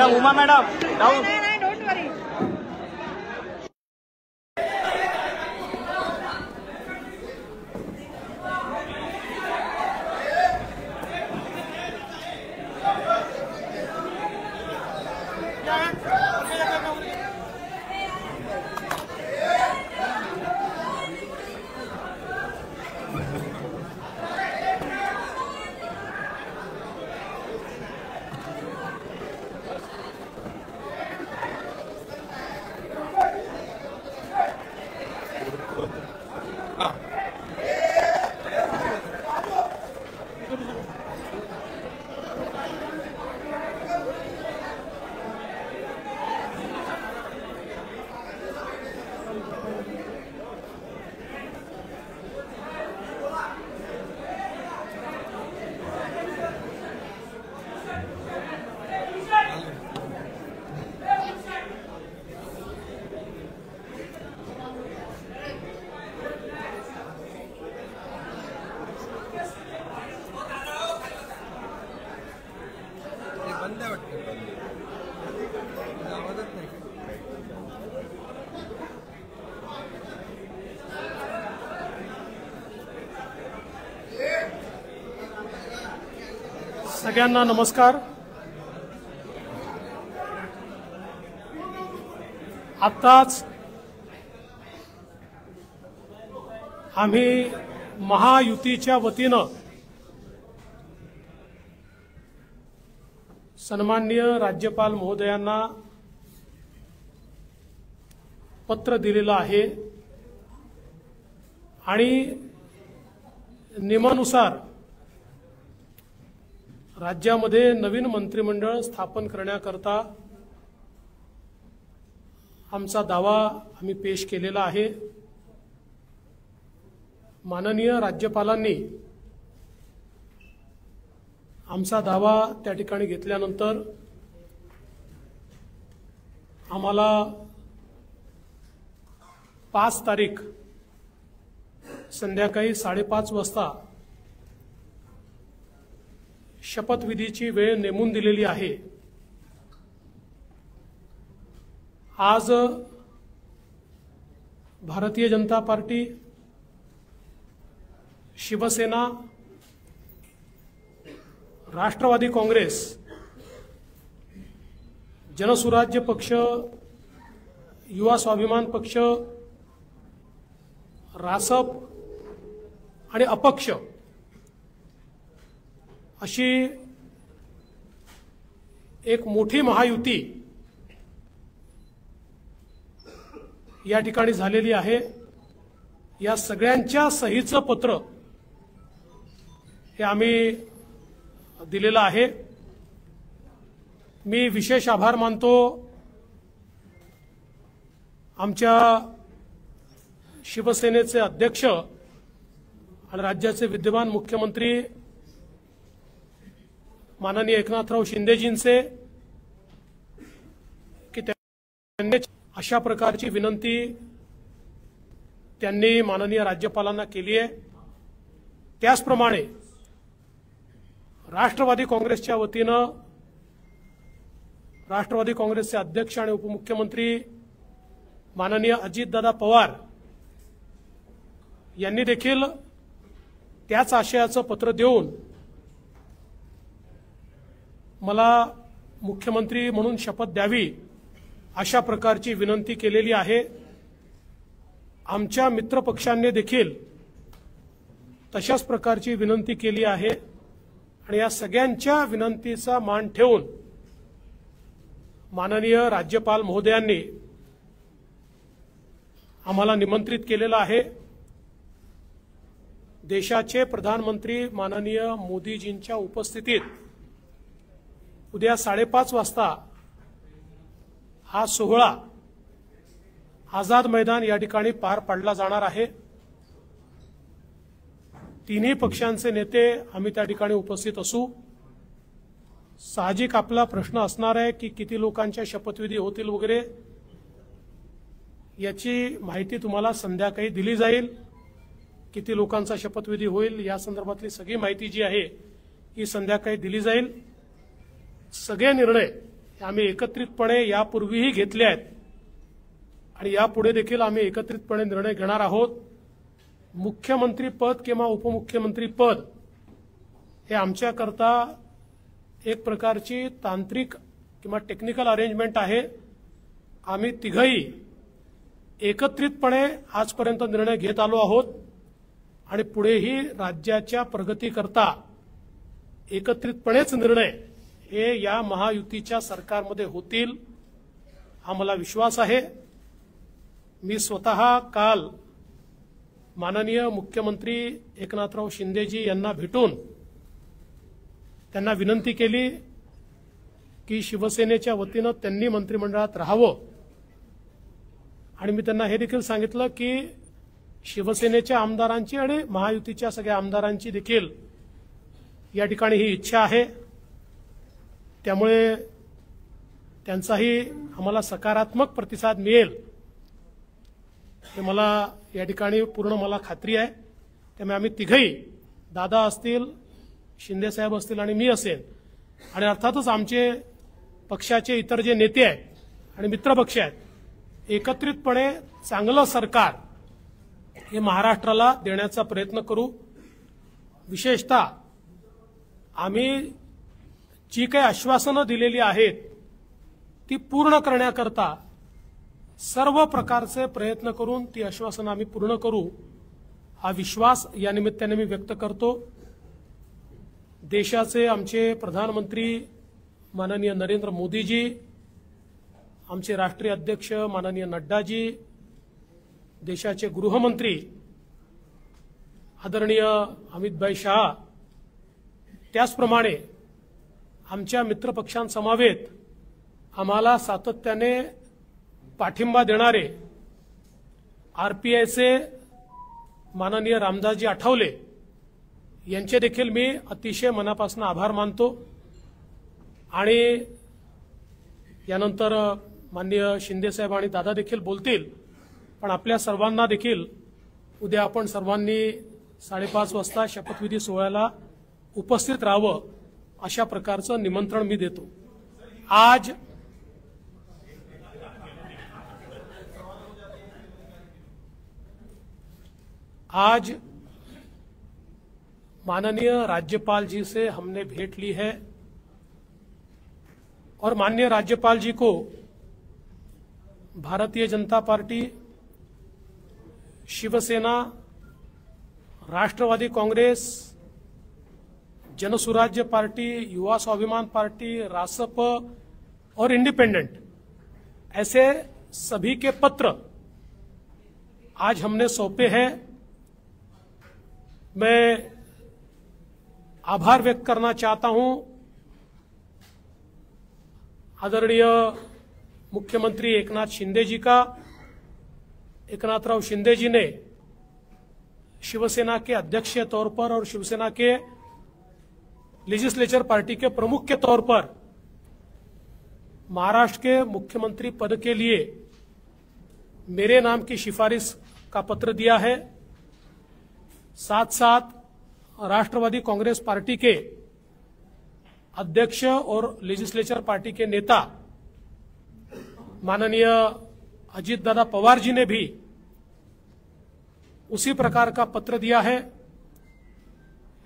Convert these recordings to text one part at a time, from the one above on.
Madam Uma madam down don't worry. सगळ्यांना नमस्कार. आत्ताच आम्ही महायुतीच्या वतीनं सन्माननीय राज्यपाल महोदयांना पत्र दिलेलं आहे आणि नियमानुसार राज्यामध्ये नवीन मंत्रिमंडळ स्थापन करण्याकरता आमचा दावा आम्ही पेश केलेला आहे. माननीय राज्यपालांनी आमचा दावा त्या ठिकाणी घेतल्यानंतर आम्हाला 5 तारीख संध्याकाळी 5:30 वाजता शपथविधीची वेळ नेमून दिलेली आहे. आज भारतीय जनता पार्टी, शिवसेना, राष्ट्रवादी काँग्रेस, जनसुराज्य पक्ष, युवा स्वाभिमान पक्ष, रासप आणि अपक्ष अशी एक मोठी महायुती या ठिकाणी झालेली आहे. या सगळ्यांच्या सहीचं पत्र हे आम्ही दिलेलं आहे. मी विशेष आभार मानतो आमच्या शिवसेनेचे अध्यक्ष आणि राज्याचे विद्यमान मुख्यमंत्री माननीय एकनाथराव शिंदेजींचे की त्यांनी अशा प्रकारची विनंती त्यांनी माननीय राज्यपालांना केली आहे. त्याचप्रमाणे राष्ट्रवादी काँग्रेसच्या वतीनं राष्ट्रवादी काँग्रेसचे अध्यक्ष आणि उपमुख्यमंत्री माननीय अजितदादा पवार यांनी देखील त्याच आशयाचं पत्र देऊन मला मुख्यमंत्री म्हणून शपथ द्यावी अशा प्रकारची विनंती केलेली आहे. आमच्या मित्रपक्षांनी देखील तशाच प्रकारची विनंती केली आहे आणि या सगळ्यांच्या विनंतीचा मान ठेवून माननीय राज्यपाल महोदयांनी आम्हाला निमंत्रित केलेलं आहे. देशाचे प्रधानमंत्री माननीय मोदीजींच्या उपस्थितीत उद्या 5:30 वाजता हा सोहळा आझाद मैदान या ठिकाणी पार पाडला जाणार आहे. तिन्ही पक्षांचे नेते आम्ही त्या ठिकाणी उपस्थित असू. साहजिक आपला प्रश्न असणार आहे की किती लोकांच्या शपथविधी होतील वगैरे, याची माहिती तुम्हाला संध्याकाळी दिली जाईल. किती लोकांचा शपथविधी होईल या संदर्भातली सगळी माहिती जी आहे ही संध्याकाळी दिली जाईल. सगळे निर्णय आम्ही एकत्रितपणे यापूर्वीही घेतले आहेत आणि यापुढे देखील आम्ही एकत्रितपणे निर्णय घेणार आहोत। मुख्यमंत्री पद किंवा उपमुख्यमंत्री पद हे आमच्याकरता एक प्रकारची तांत्रिक किंवा टेक्निकल अरेंजमेंट आहे। आम्ही तिघही एकत्रितपणे आजपर्यंत निर्णय घेत आलो आहोत आणि पुढेही राज्याच्या प्रगतीकरता एकत्रितपणेच निर्णय हे या महायुतीच्या सरकारमध्ये होतील, हा मला विश्वास आहे। मी स्वतः काल माननीय मुख्यमंत्री एकनाथराव शिंदेजी यांना भेटून त्यांना विनंती केली की शिवसेनेच्या वतीनं त्यांनी मंत्रिमंडळात राहावं आणि मी त्यांना हे देखील सांगितलं की शिवसेनेच्या आमदारांची आणि महायुतीच्या सगळ्या आमदारांची देखील या ठिकाणी ही इच्छा आहे। त्यामुळे त्यांचाही आम्हाला सकारात्मक प्रतिसाद मिळेल हे मला या ठिकाणी पूर्ण मला खात्री आहे। त्यामुळे आम्ही तिघही, दादा असतील, शिंदे साहेब असतील आणि मी असेल आणि अर्थातच आमचे पक्षाचे इतर जे नेते आहेत आणि मित्रपक्ष आहेत, एकत्रितपणे चांगलं सरकार हे महाराष्ट्राला देण्याचा प्रयत्न करू। विशेषतः आम्ही जी काही आश्वासनं दिलेली आहेत ती पूर्ण करण्याकरता सर्व प्रकारचे प्रयत्न करून ती आश्वासनं आम्ही पूर्ण करू, हा विश्वास या निमित्ताने मी व्यक्त करतो। देशाचे आमचे प्रधानमंत्री माननीय नरेंद्र मोदीजी, आमचे राष्ट्रीय अध्यक्ष माननीय नड्डाजी, देशाचे गृहमंत्री आदरणीय अमितभाई शाह, त्याचप्रमाणे आमच्या मित्रपक्षांसमवेत आम्हाला सातत्याने पाठिंबा देणारे आरपीआयचे माननीय रामदासजी आठवले यांचे देखील मी अतिशय मनापासून आभार मानतो आणि यानंतर माननीय शिंदे साहेब आणि दादा देखील बोलतील, पण आपल्या सर्वांना देखील उद्या आपण सर्वांनी 5:30 वाजता शपथविधी सोहळ्याला उपस्थित राहावं अशा प्रकारचं निमंत्रण मी देतो। आज माननीय राज्यपाल जी से हमने भेंट ली है और माननीय राज्यपाल जी को भारतीय जनता पार्टी, शिवसेना, राष्ट्रवादी कांग्रेस, जनसुराज्य पार्टी, युवा स्वाभिमान पार्टी, रासप और इंडिपेंडेंट, ऐसे सभी के पत्र आज हमने सौंपे हैं। मैं आभार व्यक्त करना चाहता हूं आदरणीय मुख्यमंत्री एकनाथ शिंदे जी का। एकनाथराव शिंदे जी ने शिवसेना के अध्यक्ष के तौर पर और शिवसेना के लेजिस्लेचर पार्टी के प्रमुख के तौर पर महाराष्ट्र के मुख्यमंत्री पद के लिए मेरे नाम की सिफारिश का पत्र दिया है। साथ साथ राष्ट्रवादी कांग्रेस पार्टी के अध्यक्ष और लेजिस्लेचर पार्टी के नेता माननीय अजीत दादा पवार जी ने भी उसी प्रकार का पत्र दिया है।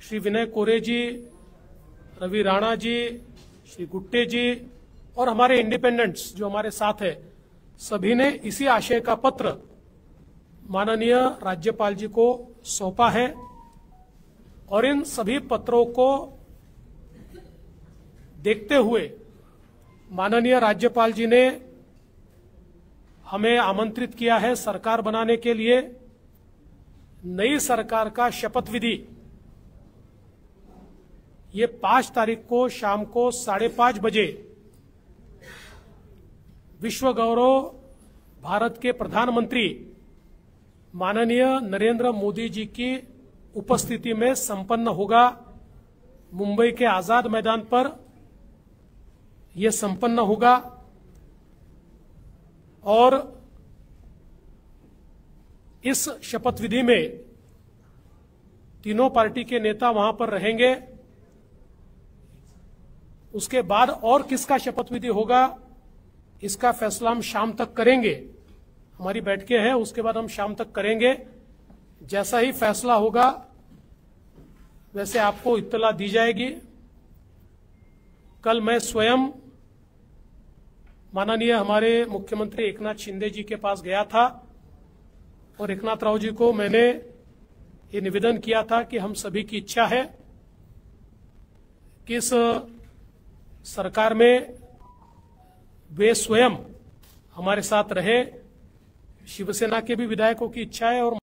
श्री विनय कोरे जी, रवि राणा जी, श्री गुट्टे जी और हमारे इंडिपेंडेंट्स जो हमारे साथ है, सभी ने इसी आशय का पत्र माननीय राज्यपाल जी को सौंपा है और इन सभी पत्रों को देखते हुए माननीय राज्यपाल जी ने हमें आमंत्रित किया है सरकार बनाने के लिए। नई सरकार का शपथ विधि ये 5 तारीख को शाम को 5:30 बजे विश्व गौरव भारत के प्रधानमंत्री माननीय नरेंद्र मोदी जी की उपस्थिति में संपन्न होगा। मुंबई के आजाद मैदान पर यह संपन्न होगा और इस शपथ विधि में तीनों पार्टी के नेता वहां पर रहेंगे। उसके बाद और किसका शपथ विधि होगा इसका फैसला हम शाम तक करेंगे। हमारी बैठकें हैं, उसके बाद हम शाम तक करेंगे। जैसा ही फैसला होगा वैसे आपको इत्तला दी जाएगी। कल मैं स्वयं माननीय हमारे मुख्यमंत्री एकनाथ शिंदे जी के पास गया था और एकनाथ राव जी को मैंने ये निवेदन किया था कि हम सभी की इच्छा है कि इस सरकार में वे स्वयं हमारे साथ रहे। शिवसेना के भी विधायकों की इच्छा है और